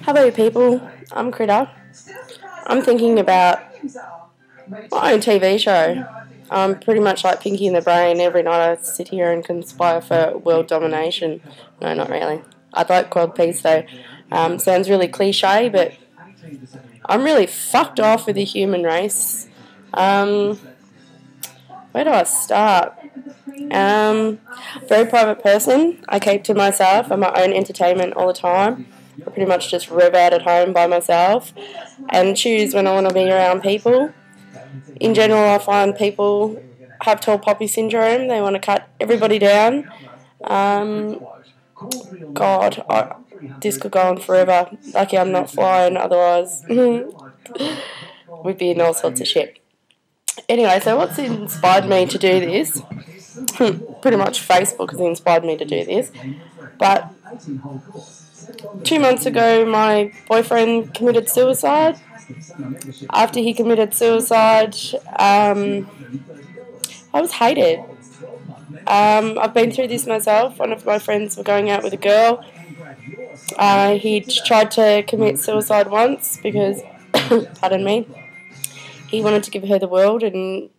Hello people, I'm Critter. I'm thinking about my own TV show. I'm pretty much like Pinky in the Brain. Every night I sit here and conspire for world domination. No, not really. I'd like world peace though. Sounds really cliche, but I'm really fucked off with the human race. Where do I start? Very private person. I keep to myself. I'm my own entertainment all the time. I pretty much just rev out at home by myself and choose when I want to be around people. In general, I find people have tall poppy syndrome. They want to cut everybody down. This could go on forever. Lucky I'm not flying, otherwise we'd be in all sorts of shit. Anyway, so what's inspired me to do this? Pretty much Facebook has inspired me to do this. But 2 months ago, my boyfriend committed suicide. After he committed suicide, I was hated. I've been through this myself. One of my friends was going out with a girl. He tried to commit suicide once because, pardon me, he wanted to give her the world and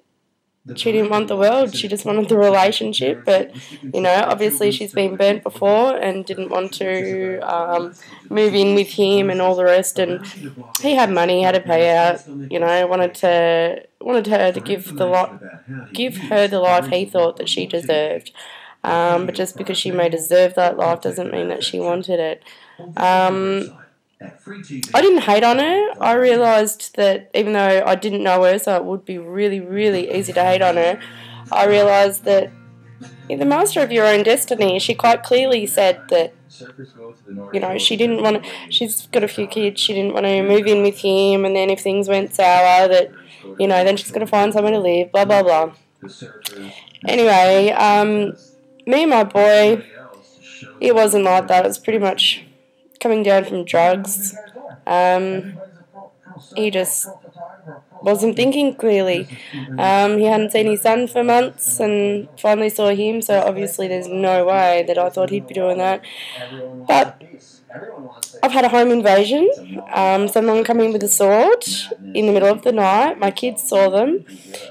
she didn't want the world, she just wanted the relationship. But, you know, obviously she's been burnt before and didn't want to move in with him and all the rest. And he had money, he had to pay out, you know, wanted her to give her the life he thought that she deserved. But just because she may deserve that life doesn't mean that she wanted it. I didn't hate on her. I realised that even though I didn't know her, so it would be really, really easy to hate on her, I realised that in the master of your own destiny, she quite clearly said that, you know, she didn't want to, she's got a few kids, she didn't want to move in with him, and then if things went sour, that, you know, then she's got to find somewhere to live, blah, blah, blah. Anyway, me and my boy, it wasn't like that. It was pretty much coming down from drugs. He just wasn't thinking clearly. He hadn't seen his son for months and finally saw him, so obviously there's no way that I thought he'd be doing that. But I've had a home invasion. Someone come in with a sword in the middle of the night. My kids saw them.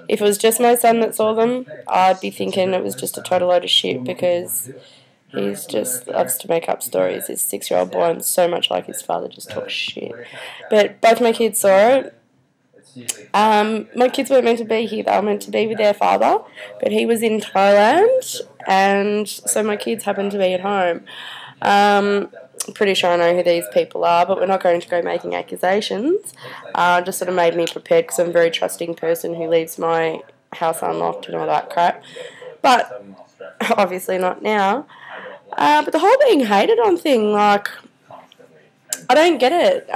If it was just my son that saw them, I'd be thinking it was just a total load of shit, because he's just loves to make up stories. His 6-year-old boy, and so much like his father, just talks shit. But both my kids saw it. My kids weren't meant to be here. They were meant to be with their father, but he was in Thailand, and so my kids happened to be at home. I'm pretty sure I know who these people are, but we're not going to go making accusations. Just sort of made me prepared, because I'm a very trusting person who leaves my house unlocked and all that crap. But obviously not now. But the whole being hated on thing, like, I don't get it.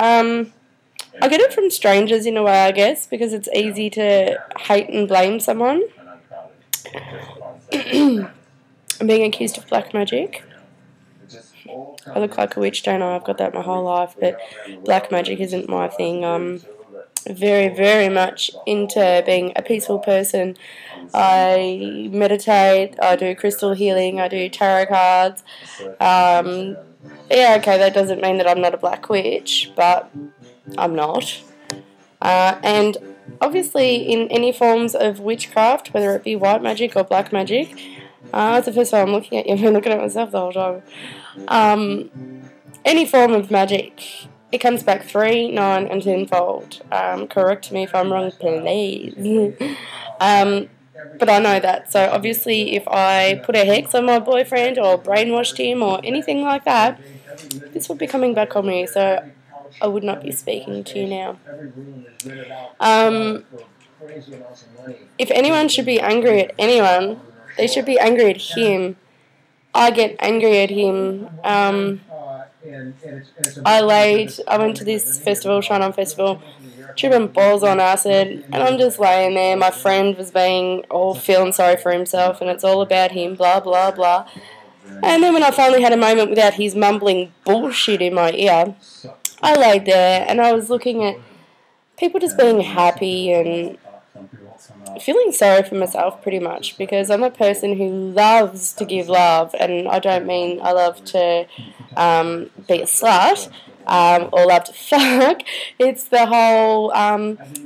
I get it from strangers in a way, I guess, because it's easy to hate and blame someone. I'm being accused of black magic. I look like a witch, don't I? I've got that my whole life, but black magic isn't my thing. I'm very, very much into being a peaceful person. I meditate, I do crystal healing, I do tarot cards. Yeah, okay, that doesn't mean that I'm not a black witch, but I'm not. And obviously in any forms of witchcraft, whether it be white magic or black magic, that's the first time I'm looking at you. I've been looking at myself the whole time. Any form of magic, it comes back 3, 9 and 10-fold. Correct me if I'm wrong, please. But I know that, so obviously if I put a hex on my boyfriend or brainwashed him or anything like that, this would be coming back on me, so I would not be speaking to you now. If anyone should be angry at anyone, they should be angry at him. I get angry at him. I went to this festival, Shine On Festival, tripping balls on acid, and I'm just laying there. My friend was being all feeling sorry for himself, and it's all about him, blah, blah, blah. And then when I finally had a moment without his mumbling bullshit in my ear, I laid there and I was looking at people just being happy and feeling sorry for myself pretty much, because I'm a person who loves to give love, and I don't mean I love to be a slut. or love to fuck. It's the whole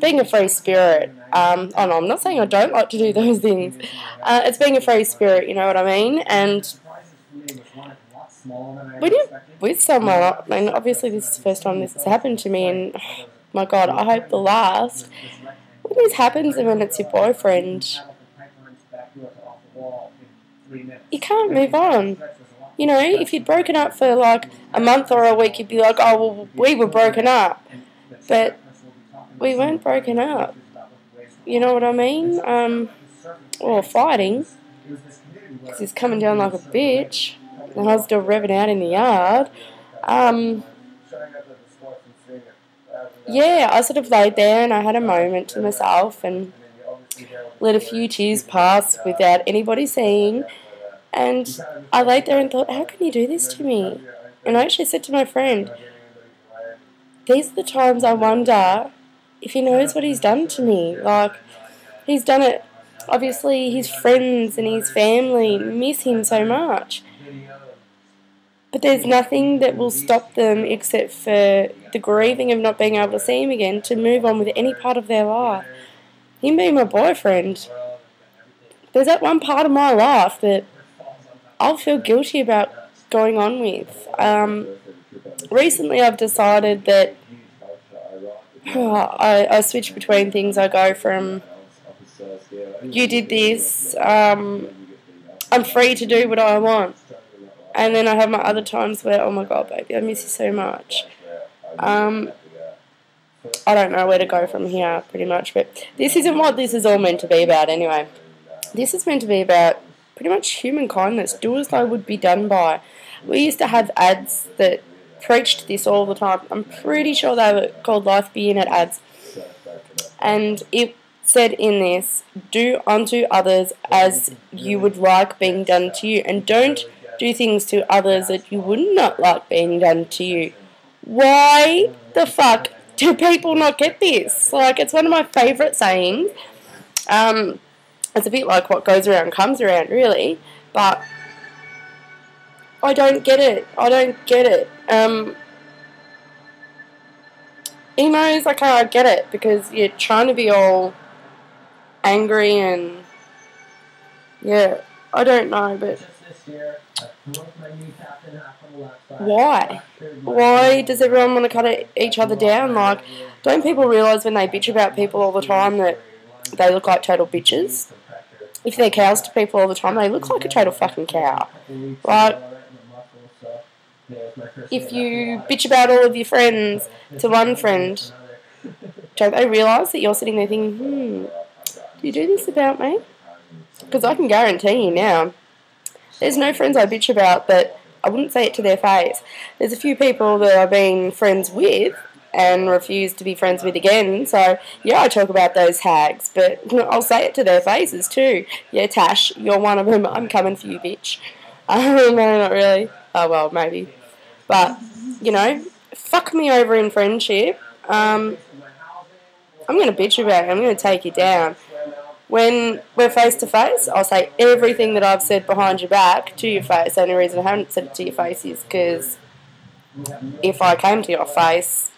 being a free spirit. Oh no, I'm not saying I don't like to do those things. It's being a free spirit, you know what I mean? And when you're with someone, I mean, obviously this is the first time this has happened to me, and oh my God, I hope the last. When this happens and when it's your boyfriend, you can't move on. You know, if you'd broken up for like a month or a week, you'd be like, oh, well, we were broken up. But we weren't broken up. You know what I mean? Or fighting. Because he's coming down like a bitch. And I was still revving out in the yard. Yeah, I sort of laid there and I had a moment to myself and let a few tears pass without anybody seeing. And I laid there and thought, how can you do this to me? And I actually said to my friend, these are the times I wonder if he knows what he's done to me. Like, he's done it. Obviously, his friends and his family miss him so much. But there's nothing that will stop them except for the grieving of not being able to see him again to move on with any part of their life. Him being my boyfriend, there's that one part of my life that I'll feel guilty about going on with. Recently I've decided that I switch between things. I go from, you did this, I'm free to do what I want. And then I have my other times where, oh my God, baby, I miss you so much. I don't know where to go from here, pretty much. But this isn't what this is all meant to be about anyway. This is meant to be about pretty much human kindness. Do as I would be done by. We used to have ads that preached this all the time. I'm pretty sure they were called Life Be In It ads. And it said in this, do unto others as you would like being done to you. And don't do things to others that you would not like being done to you. Why the fuck do people not get this? Like, it's one of my favourite sayings. It's a bit like what goes around comes around, really. But I don't get it. I don't get it. Emos, I can't get it because you're trying to be all angry and yeah, I don't know, but why? Why does everyone want to cut each other down? Like, don't people realise when they bitch about people all the time that they look like total bitches? If they're cows to people all the time, they look like a total fucking cow. Like, if you bitch about all of your friends to one friend, don't they realise that you're sitting there thinking, do you do this about me? Because I can guarantee you now, there's no friends I bitch about that I wouldn't say it to their face. There's a few people that I've been friends with and refuse to be friends with again. So, yeah, I talk about those hags, but I'll say it to their faces too. Yeah, Tash, you're one of them. I'm coming for you, bitch. No, not really. Oh, well, maybe. But, you know, fuck me over in friendship. I'm going to bitch about it. I'm going to take you down. When we're face to face, I'll say everything that I've said behind your back to your face. The only reason I haven't said it to your face is because if I came to your face,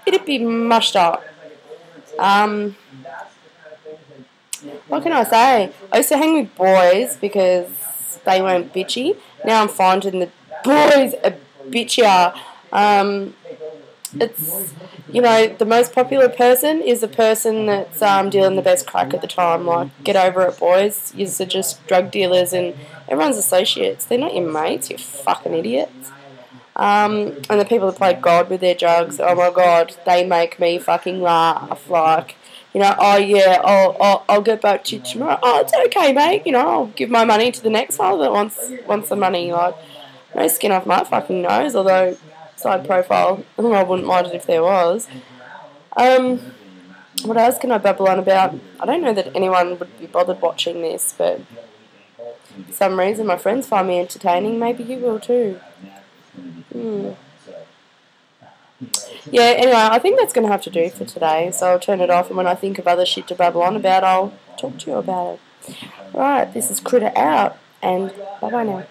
it'd be mushed up. What can I say? I used to hang with boys because they weren't bitchy. Now I'm finding the boys are bitchier. It's, you know, the most popular person is the person that's dealing the best crack at the time. Like, get over it, boys. You're just drug dealers and everyone's associates. They're not your mates, you fucking idiots. And the people that play God with their drugs, oh my God, they make me fucking laugh. Like, you know, oh yeah, I'll get back to you tomorrow. Oh, it's okay, mate. You know, I'll give my money to the next one that wants the money. Like, no skin off my fucking nose, although side profile, I wouldn't mind it if there was. What else can I babble on about? I don't know that anyone would be bothered watching this, but for some reason my friends find me entertaining. Maybe you will too. Yeah, anyway, I think that's going to have to do for today, so I'll turn it off, and when I think of other shit to babble on about, I'll talk to you about it. Right, this is Critter out, and bye-bye now.